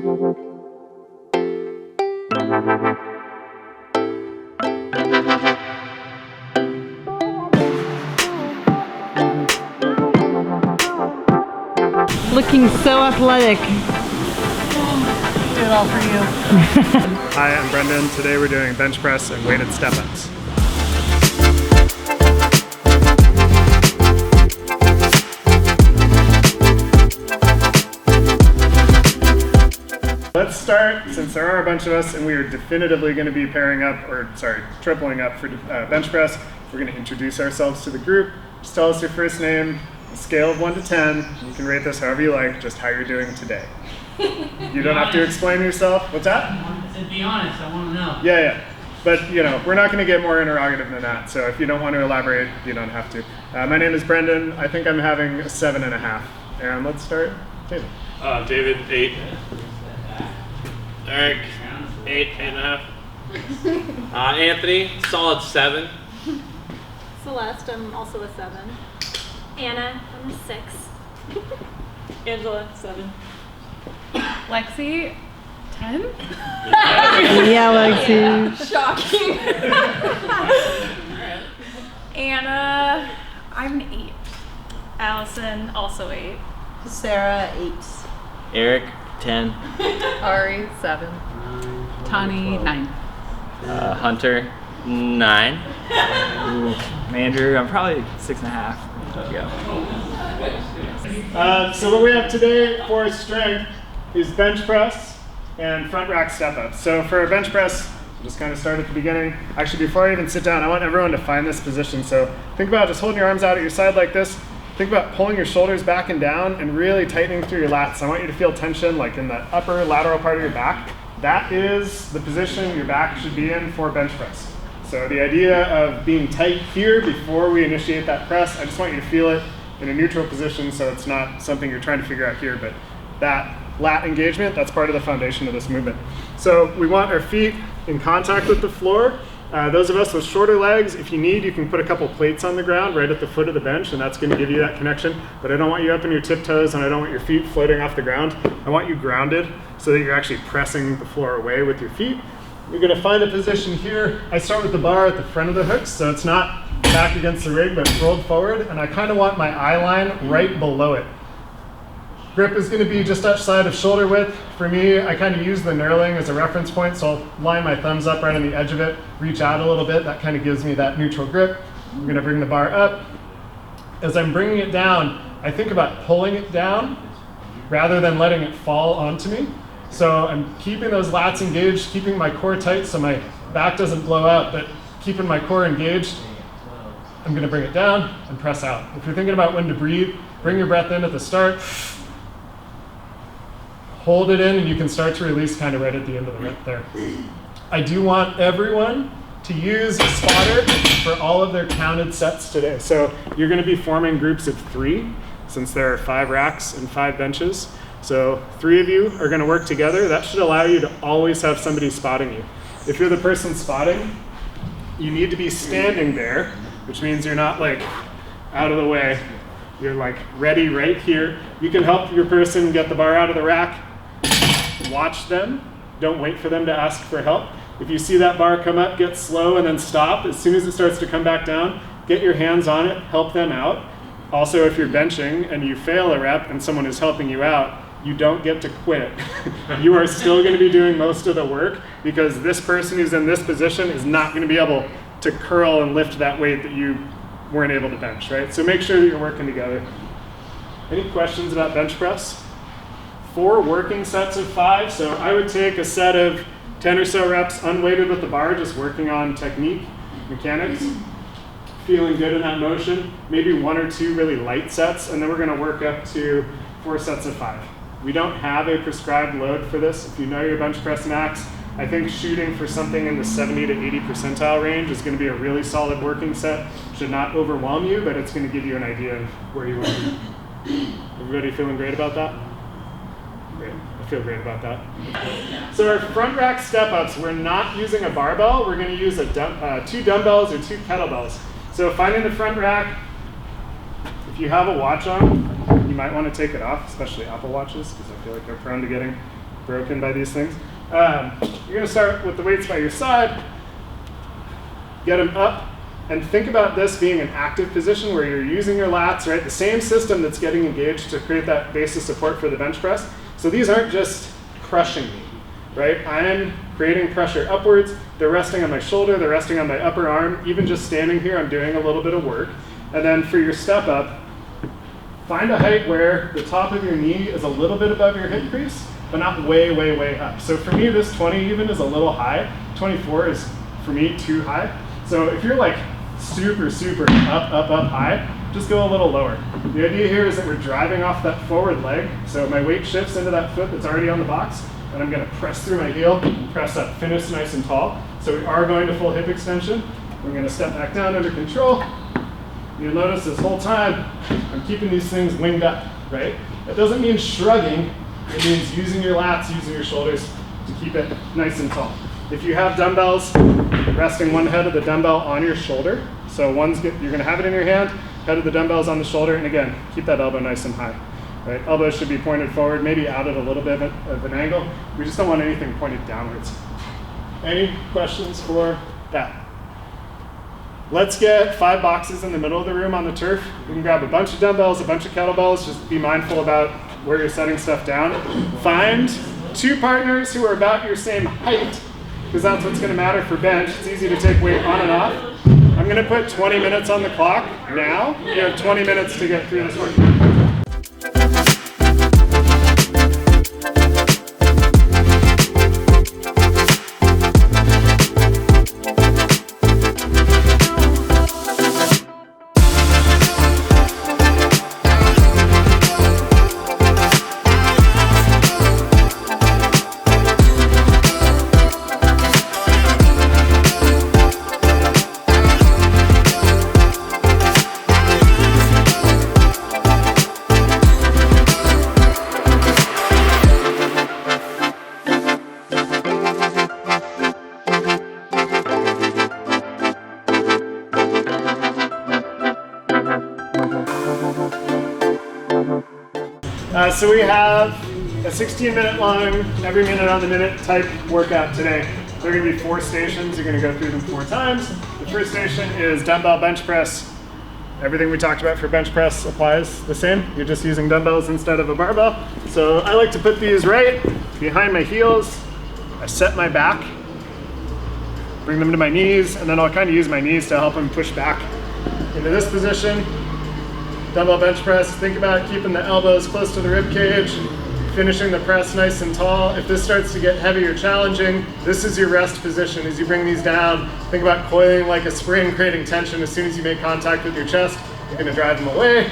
Looking so athletic. Do it all for you. Hi, I'm Brendan. Today we're doing bench press and weighted step-ups. Let's start, since there are a bunch of us and we are definitively going to be tripling up for bench press. We're going to introduce ourselves to the group. Just tell us your first name, a scale of 1 to 10. You can rate this however you like, just how you're doing today. You don't have to explain yourself. What's that? Be honest, I want to know. Yeah. But, we're not going to get more interrogative than that. So if you don't want to elaborate, you don't have to. My name is Brendan. I think I'm having a 7.5. And let's start. David. David, 8. Eric, 8.5. Anthony, solid 7. Celeste, I'm also a 7. Anna, I'm a 6. Angela, 7. Lexi, 10? Yeah, Lexi. Shocking. Anna, I'm an 8. Allison, also 8. Sarah, 8. Eric, 10. Ari, 7. Tani, 9. Hunter, 9. Andrew, I'm probably 6.5. Yeah. So what we have today for strength is bench press and front rack step-ups. So for a bench press, just kind of start at the beginning. Actually, before I even sit down, I want everyone to find this position. So think about just holding your arms out at your side like this. Think about pulling your shoulders back and down and really tightening through your lats. I want you to feel tension like in the upper lateral part of your back. That is the position your back should be in for bench press. So the idea of being tight here before we initiate that press, I just want you to feel it in a neutral position so it's not something you're trying to figure out here, but that lat engagement, that's part of the foundation of this movement. So we want our feet in contact with the floor. Those of us with shorter legs, if you need, you can put a couple plates on the ground right at the foot of the bench, and that's going to give you that connection. But I don't want you up in your tiptoes, and I don't want your feet floating off the ground. I want you grounded so that you're actually pressing the floor away with your feet. You're going to find a position here. I start with the bar at the front of the hooks, so it's not back against the rig, but rolled forward, and I kind of want my eye line right below it. Grip is going to be just outside of shoulder width. For me, I kind of use the knurling as a reference point, so I'll line my thumbs up right on the edge of it, reach out a little bit. That kind of gives me that neutral grip. I'm going to bring the bar up. As I'm bringing it down, I think about pulling it down rather than letting it fall onto me. So I'm keeping those lats engaged, keeping my core tight so my back doesn't blow out, but keeping my core engaged. I'm going to bring it down and press out. If you're thinking about when to breathe, bring your breath in at the start. Hold it in, and you can start to release kind of right at the end of the rep there. I do want everyone to use a spotter for all of their counted sets today. So you're going to be forming groups of 3, since there are 5 racks and 5 benches. So 3 of you are going to work together. That should allow you to always have somebody spotting you. If you're the person spotting, you need to be standing there, which means you're not like out of the way. You're like ready right here. You can help your person get the bar out of the rack. Watch them. Don't wait for them to ask for help. If you see that bar come up, get slow and then stop. As soon as it starts to come back down, get your hands on it, help them out. Also, if you're benching and you fail a rep and someone is helping you out, you don't get to quit. You are still going to be doing most of the work because this person who's in this position is not going to be able to curl and lift that weight that you weren't able to bench, right? So make sure that you're working together. Any questions about bench press? 4 working sets of 5. So I would take a set of 10 or so reps unweighted with the bar, just working on technique, mechanics, feeling good in that motion. Maybe 1 or 2 really light sets, and then we're going to work up to 4 sets of 5. We don't have a prescribed load for this. If you know your bench press max, I think shooting for something in the 70 to 80 percentile range is going to be a really solid working set. Should not overwhelm you, but it's going to give you an idea of where you want to be. Everybody feeling great about that? Great. I feel great about that. So our front rack step-ups, we're not using a barbell. We're going to use 2 dumbbells or 2 kettlebells. So finding the front rack, if you have a watch on, you might want to take it off, especially Apple Watches, because I feel like they're prone to getting broken by these things. You're gonna start with the weights by your side, get them up, and think about this being an active position where you're using your lats, right? The same system that's getting engaged to create that base of support for the bench press. So these aren't just crushing me, right? I'm creating pressure upwards. They're resting on my shoulder, they're resting on my upper arm. Even just standing here, I'm doing a little bit of work. And then for your step up, find a height where the top of your knee is a little bit above your hip crease, but not way, way, way up. So for me, this 20 even is a little high. 24 is, for me, too high. So if you're like super, super up high, just go a little lower. The idea here is that we're driving off that forward leg. So my weight shifts into that foot that's already on the box, and I'm gonna press through my heel and press up, finish nice and tall. So we are going to full hip extension. We're gonna step back down under control. You'll notice this whole time, I'm keeping these things winged up, right? That doesn't mean shrugging. It means using your lats, using your shoulders to keep it nice and tall. If you have dumbbells, resting one head of the dumbbell on your shoulder. So you're gonna have it in your hand, head of the dumbbells on the shoulder, and again, keep that elbow nice and high. Right? Elbows should be pointed forward, maybe out at a little bit of an angle. We just don't want anything pointed downwards. Any questions for that? Let's get 5 boxes in the middle of the room on the turf. We can grab a bunch of dumbbells, a bunch of kettlebells. Just be mindful about where you're setting stuff down. Find 2 partners who are about your same height, because that's what's going to matter for bench. It's easy to take weight on and off. I'm going to put 20 minutes on the clock now. You have 20 minutes to get through this work. So we have a 16-minute long, every minute on the minute type workout today. There are going to be 4 stations. You're going to go through them 4 times. The first station is dumbbell bench press. Everything we talked about for bench press applies the same. You're just using dumbbells instead of a barbell. So I like to put these right behind my heels. I set my back, bring them to my knees, and then I'll kind of use my knees to help them push back into this position. Dumbbell bench press, think about keeping the elbows close to the rib cage, finishing the press nice and tall. If this starts to get heavy or challenging, this is your rest position. As you bring these down, think about coiling like a spring, creating tension. As soon as you make contact with your chest, you're gonna drive them away,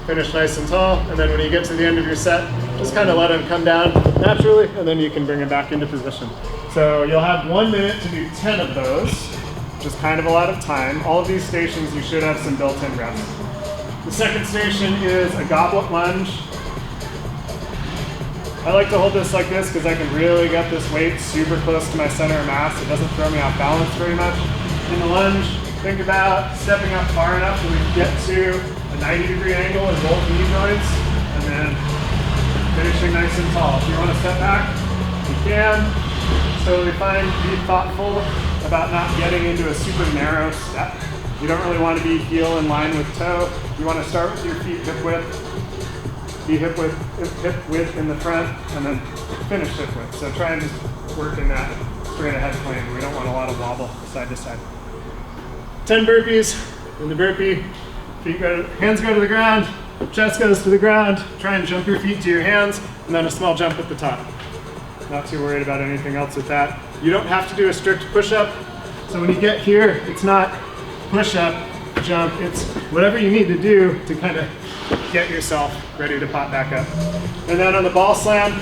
finish nice and tall, and then when you get to the end of your set, just kind of let them come down naturally, and then you can bring them back into position. So you'll have 1 minute to do 10 of those, which is kind of a lot of time. All of these stations, you should have some built-in reps. The second station is a goblet lunge. I like to hold this like this because I can really get this weight super close to my center of mass. It doesn't throw me off balance very much. In the lunge, think about stepping up far enough that we can get to a 90-degree angle in both knee joints, and then finishing nice and tall. If you want to step back, you can. It's totally fine. Be thoughtful about not getting into a super narrow step. You don't really want to be heel in line with toe. You want to start with your feet hip width, be hip width in the front, and then finish hip width. So try and just work in that straight ahead plane. We don't want a lot of wobble side to side. 10 burpees. In the burpee, hands go to the ground, chest goes to the ground. Try and jump your feet to your hands, and then a small jump at the top. Not too worried about anything else with that. You don't have to do a strict push-up. So when you get here, it's not push up, jump, it's whatever you need to do to kind of get yourself ready to pop back up. And then on the ball slam,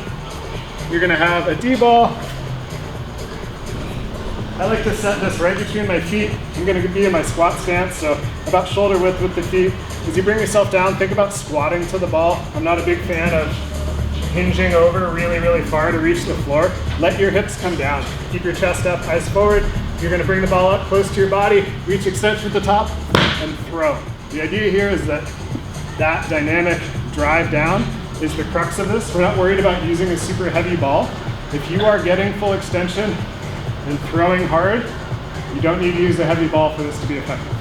you're gonna have a D-ball. I like to set this right between my feet. I'm gonna be in my squat stance, so about shoulder width with the feet. As you bring yourself down, think about squatting to the ball. I'm not a big fan of hinging over really, really far to reach the floor. Let your hips come down. Keep your chest up, eyes forward. You're gonna bring the ball up close to your body, reach extension at the top, and throw. The idea here is that dynamic drive down is the crux of this. We're not worried about using a super heavy ball. If you are getting full extension and throwing hard, you don't need to use a heavy ball for this to be effective.